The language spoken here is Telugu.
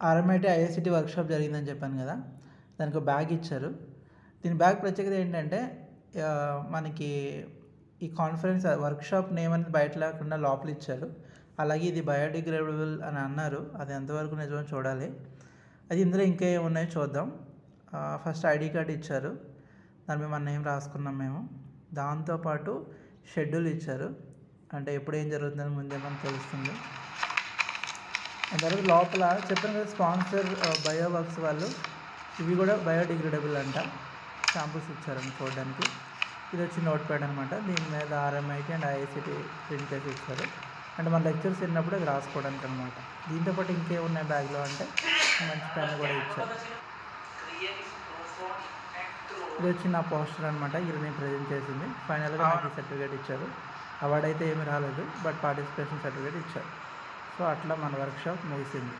ఆర్ఎంఐటీ ఐఐసిటీ వర్క్షాప్ జరిగిందని చెప్పాను కదా, దానికి ఒక బ్యాగ్ ఇచ్చారు. దీని బ్యాగ్ ప్రత్యేకత ఏంటంటే మనకి ఈ కాన్ఫరెన్స్ వర్క్షాప్ నేమ్ అనేది బయట లేకుండా లోపల ఇచ్చారు. అలాగే ఇది బయోడిగ్రేడబుల్ అని అన్నారు, అది ఎంతవరకు నిజమో చూడాలి. అది ఇందులో ఇంకా ఏమున్నాయో చూద్దాం. ఫస్ట్ ఐడి కార్డ్ ఇచ్చారు, దాని మీద మన నేమ్ రాసుకున్నాం మేము. దాంతోపాటు షెడ్యూల్ ఇచ్చారు, అంటే ఎప్పుడు ఏం జరుగుతుందని ముందే మనకు తెలుస్తుంది. దాని తర్వాత లోపల చెప్పాను కదా స్పాన్సర్ బయోవర్క్స్ వాళ్ళు, ఇవి కూడా బయోడిగ్రేడబుల్ అంట. శాంపుల్స్ ఇచ్చారని చూడడానికి. ఇది వచ్చి నోట్ ప్యాడ్ అనమాట, దీని మీద ఆర్ఎంఐటీ అండ్ ఐఐసిటీ ప్రింట్ చేసి ఇచ్చారు. అంటే మన లెక్చర్స్ విన్నప్పుడు అది రాసుకోవడానికి అనమాట. దీంతోపాటు ఇంకేమున్నాయి బ్యాగ్లో అంటే మంచి పెన్ కూడా ఇచ్చారు. ఇది వచ్చి నా పోస్టర్ అనమాట, ఇది నేను ప్రజెంట్ చేసింది. ఫైనల్గా నాకు సర్టిఫికేట్ ఇచ్చారు. అవార్డు అయితే ఏమీ రాలేదు, బట్ పార్టిసిపేషన్ సర్టిఫికేట్ ఇచ్చారు. సో అట్లా మన వర్క్షాప్ ముగిసింది.